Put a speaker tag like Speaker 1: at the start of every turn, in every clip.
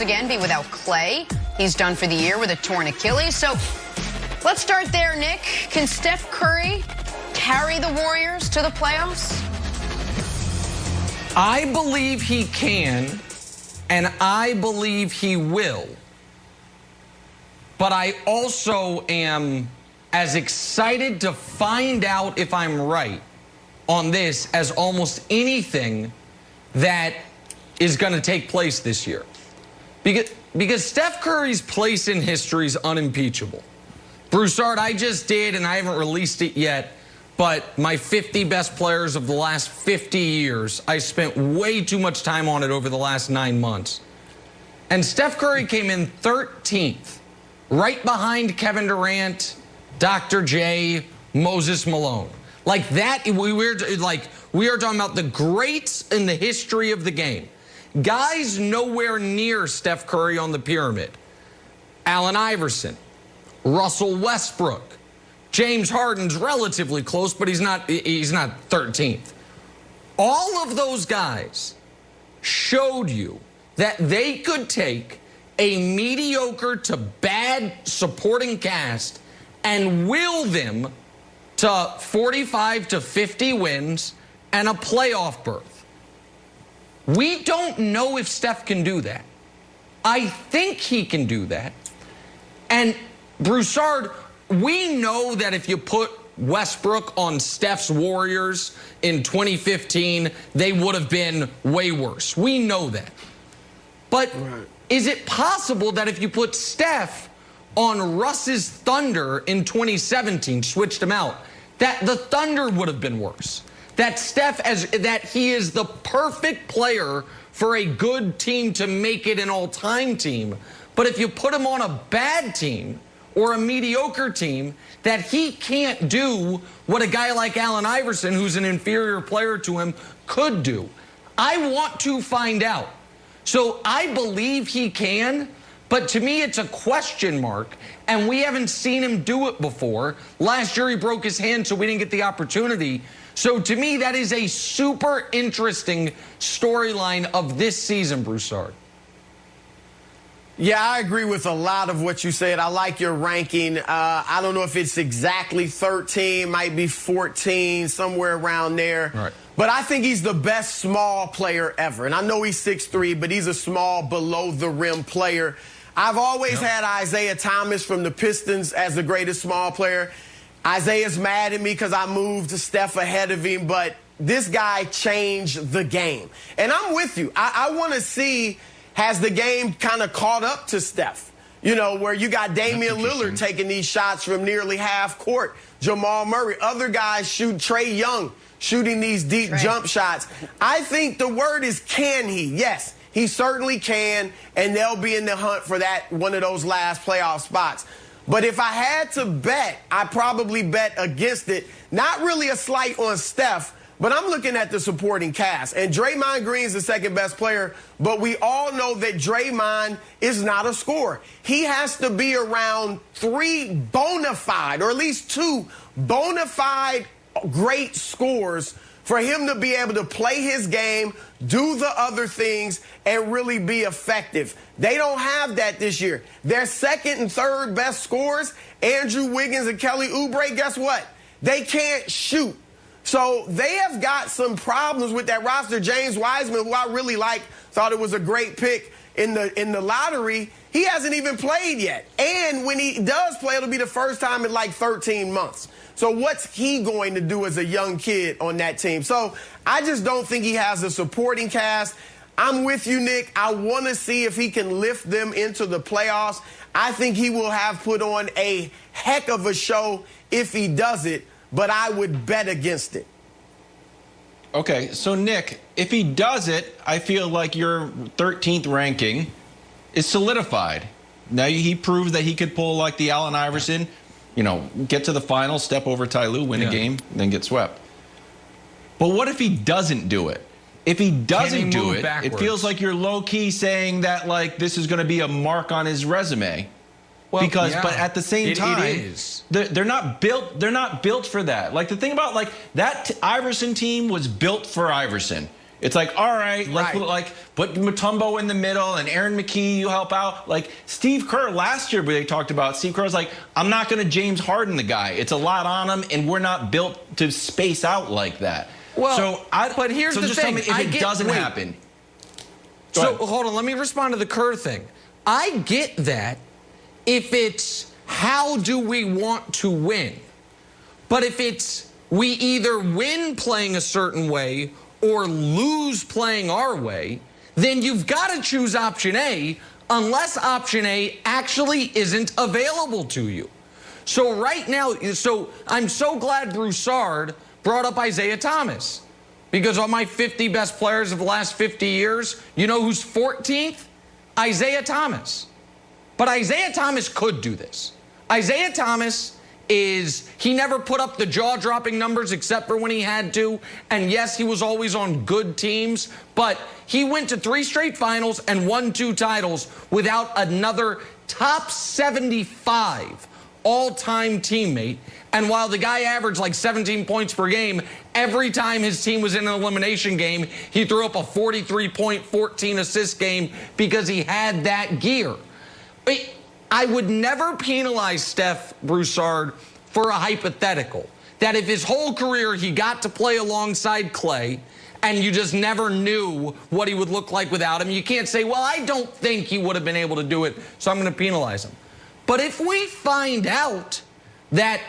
Speaker 1: again be without Clay. He's done for the year with a torn Achilles. So let's start there, Nick. Can Steph Curry carry the Warriors to the playoffs?
Speaker 2: I believe he can, and I believe he will. But I also am as excited to find out if I'm right on this as almost anything that is going to take place this year. Because Steph Curry's place in history is unimpeachable. Broussard, I just did, and I haven't released it yet, but my 50 best players of the last 50 years, I spent way too much time on it over the last 9 months. And Steph Curry came in 13th, right behind Kevin Durant, Dr. J, Moses Malone. Like that, we are talking about the greats in the history of the game. Guys nowhere near Steph Curry on the pyramid. Allen Iverson, Russell Westbrook, James Harden's relatively close, but he's not 13th. All of those guys showed you that they could take a mediocre to bad supporting cast and will them to 45 to 50 wins and a playoff berth. We don't know if Steph can do that. I think he can do that. And Broussard, we know that if you put Westbrook on Steph's Warriors in 2015, they would have been way worse. We know that. But is it possible that if you put Steph on Russ's Thunder in 2017, switched him out, that the Thunder would have been worse? That that he is the perfect player for a good team to make it an all-time team. But if you put him on a bad team or a mediocre team, that he can't do what a guy like Allen Iverson, who's an inferior player to him, could do. I want to find out. So I believe he can, but to me it's a question mark, and we haven't seen him do it before. Last year he broke his hand, so we didn't get the opportunity. So to me, that is a super interesting storyline of this season, Broussard.
Speaker 3: Yeah, I agree with a lot of what you said. I like your ranking. I don't know if it's exactly 13, might be 14, somewhere around there.
Speaker 2: Right.
Speaker 3: But I think he's the best small player ever. And I know he's 6'3", but he's a small, below-the-rim player. I've always had Isaiah Thomas from the Pistons as the greatest small player. Isaiah's mad at me because I moved to Steph ahead of him, but this guy changed the game. And I'm with you. I want to see, has the game kind of caught up to Steph? You know, where you got Damian Lillard taking these shots from nearly half court, Jamal Murray, other guys shoot, Trae Young shooting these deep jump shots. I think the word is, can he? Yes, he certainly can, and they'll be in the hunt for that one of those last playoff spots. But if I had to bet, I'd probably bet against it. Not really a slight on Steph, but I'm looking at the supporting cast. And Draymond Green's the second best player, but we all know that Draymond is not a scorer. He has to be around 3 bona fide, or at least 2 bona fide great scores for him to be able to play his game, do the other things, and really be effective. They don't have that this year. Their second and third best scorers, Andrew Wiggins and Kelly Oubre, guess what? They can't shoot. So they have got some problems with that roster. James Wiseman, who I really like, thought it was a great pick in the lottery. He hasn't even played yet. And when he does play, it'll be the first time in like 13 months. So what's he going to do as a young kid on that team? So I just don't think he has a supporting cast. I'm with you, Nick. I want to see if he can lift them into the playoffs. I think he will have put on a heck of a show if he does it, but I would bet against it.
Speaker 4: Okay, so Nick, if he does it, I feel like your 13th ranking is solidified. Now he proves that he could pull like the Allen Iverson, you know, get to the final, step over Ty Lue, win a game, then get swept. But what if he doesn't do it? If he doesn't do it, it feels like you're low-key saying that, like, this is going to be a mark on his resume. Well, because, but at the same time, they're not built for that. Like, the thing about, like, that Iverson team was built for Iverson. It's like, all right, let's put Mutombo in the middle and Aaron McKee, you help out. Like Steve Kerr last year, they talked about, Steve Kerr was like, I'm not going to James Harden the guy. It's a lot on him, and we're not built to space out like that.
Speaker 2: Well, but here's the
Speaker 4: just
Speaker 2: thing.
Speaker 4: Tell me if it doesn't happen.
Speaker 2: So hold on, let me respond to the Kerr thing. I get that if it's how do we want to win. But if it's we either win playing a certain way or lose playing our way, then you've got to choose option A unless option A actually isn't available to you. So right now, I'm so glad Broussard brought up Isaiah Thomas, because on my 50 best players of the last 50 years, you know who's 14th? Isaiah Thomas. But Isaiah Thomas could do this. Isaiah Thomas he never put up the jaw-dropping numbers except for when he had to. And yes, he was always on good teams, but he went to 3 straight finals and won 2 titles without another top 75 all-time teammate. And while the guy averaged like 17 points per game, every time his team was in an elimination game, he threw up a 43-point, 14-assist game because he had that gear. I would never penalize Steph Broussard for a hypothetical. That if his whole career he got to play alongside Clay and you just never knew what he would look like without him, you can't say, well, I don't think he would have been able to do it, so I'm going to penalize him. But if we find out that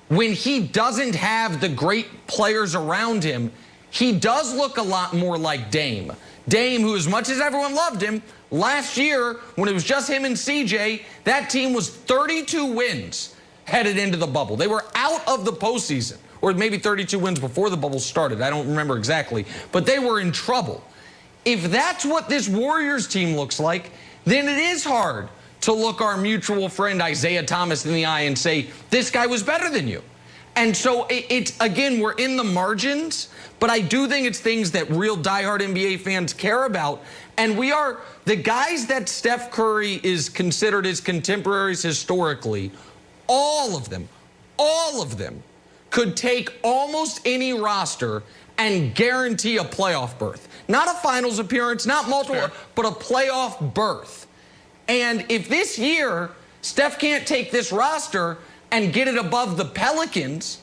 Speaker 2: when he doesn't have the great players around him, he does look a lot more like Dame. Dame, who as much as everyone loved him, last year, when it was just him and CJ, that team was 32 wins headed into the bubble. They were out of the postseason, or maybe 32 wins before the bubble started. I don't remember exactly, but they were in trouble. If that's what this Warriors team looks like, then it is hard to look our mutual friend Isaiah Thomas in the eye and say, this guy was better than you. And so it's, again, we're in the margins, but I do think it's things that real diehard NBA fans care about. And we are the guys that Steph Curry is considered his contemporaries historically, all of them could take almost any roster and guarantee a playoff berth. Not a finals appearance, not multiple, but a playoff berth. And if this year Steph can't take this roster and get it above the Pelicans,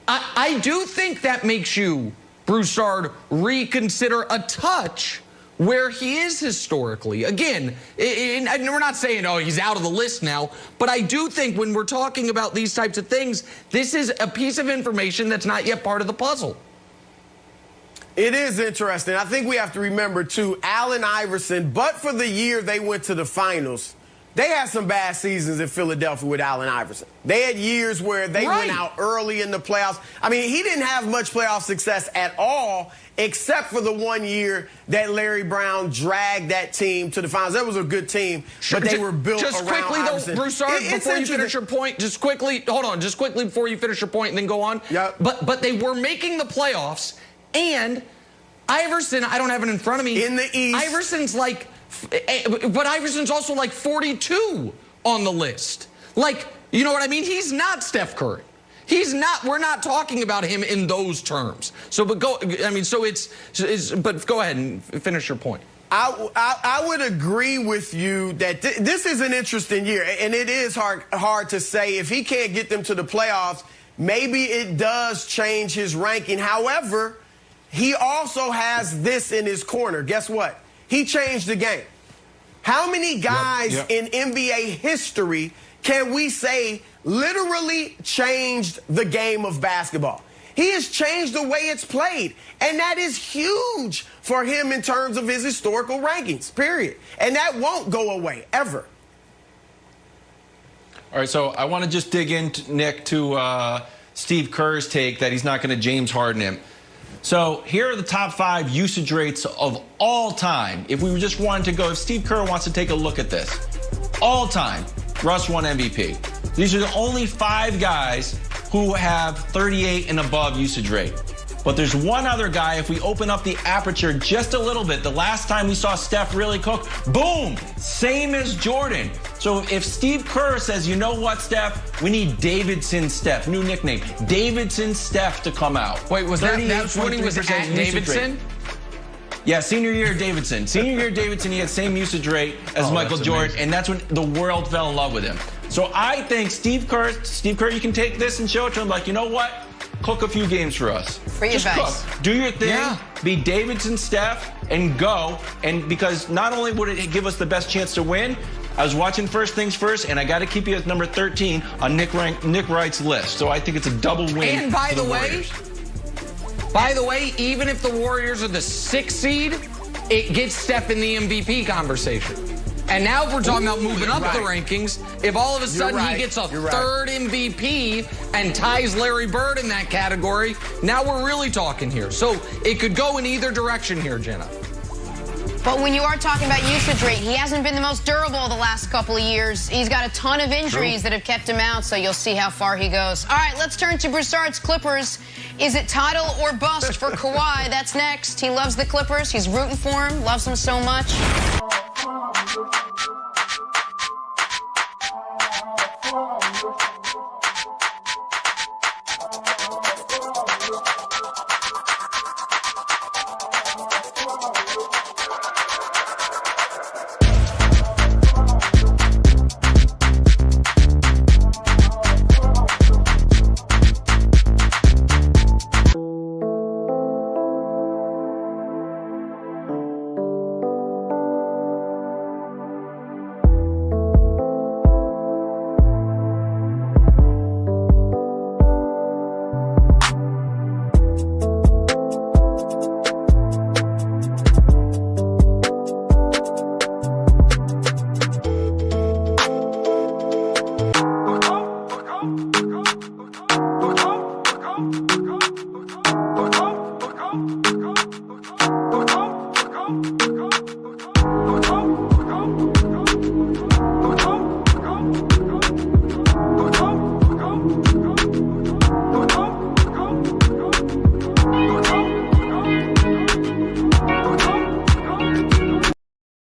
Speaker 2: I do think that makes you, Broussard, reconsider a touch where he is historically. Again, and we're not saying, oh, he's out of the list now, but I do think when we're talking about these types of things, this is a piece of information that's not yet part of the puzzle.
Speaker 3: It is interesting. I think we have to remember, too, Allen Iverson, but for the year they went to the finals, they had some bad seasons in Philadelphia with Allen Iverson. They had years where they went out early in the playoffs. I mean, he didn't have much playoff success at all, except for the one year that Larry Brown dragged that team to the finals. That was a good team, but they were built around Iverson.
Speaker 2: Though, Broussard, before you finish your point, just quickly before you finish your point and then go on.
Speaker 3: Yep.
Speaker 2: But they were making the playoffs, and Iverson, I don't have it in front of me.
Speaker 3: In the East.
Speaker 2: Iverson's also like 42 on the list. Like, you know what I mean? He's not Steph Curry. He's not. We're not talking about him in those terms. So, but go ahead and finish your point.
Speaker 3: I would agree with you that this is an interesting year, and it is hard to say if he can't get them to the playoffs. Maybe it does change his ranking. However, he also has this in his corner. Guess what? He changed the game. How many guys in NBA history can we say literally changed the game of basketball? He has changed the way it's played, and that is huge for him in terms of his historical rankings, period. And that won't go away, ever.
Speaker 4: All right, so I want to just dig into, Nick, to Steve Kerr's take that he's not going to James Harden him. So here are the top 5 usage rates of all time. If we just wanted to go, if Steve Kerr wants to take a look at this, all time, Russ won MVP. These are the only 5 guys who have 38 and above usage rate. But there's one other guy, if we open up the aperture just a little bit, the last time we saw Steph really cook, boom, same as Jordan. So if Steve Kerr says, you know what, Steph, we need Davidson Steph, new nickname, Davidson Steph to come out.
Speaker 2: Wait, was that's when he was at Davidson?
Speaker 4: Yeah, senior year Davidson. Senior year Davidson, he had same usage rate as Michael Jordan, and that's when the world fell in love with him. So I think Steve Kerr, you can take this and show it to him like, you know what? Cook a few games for us.
Speaker 1: Free advice.
Speaker 4: Cook. Do your thing. Be Davidson, Steph, and go. And because not only would it give us the best chance to win, I was watching First Things First, and I got to keep you at number 13 on Nick Wright's list. So I think it's a double win.
Speaker 2: And by the way, even if the Warriors are the 6th seed, it gets Steph in the MVP conversation. And now if we're talking about moving up the rankings, if all of a sudden he gets a 3rd MVP and ties Larry Bird in that category, now we're really talking here. So it could go in either direction here, Jenna.
Speaker 1: But when you are talking about usage rate, he hasn't been the most durable the last couple of years. He's got a ton of injuries that have kept him out, so you'll see how far he goes. All right, let's turn to Broussard's Clippers. Is it title or bust for Kawhi? That's next. He loves the Clippers. He's rooting for him, loves them so much.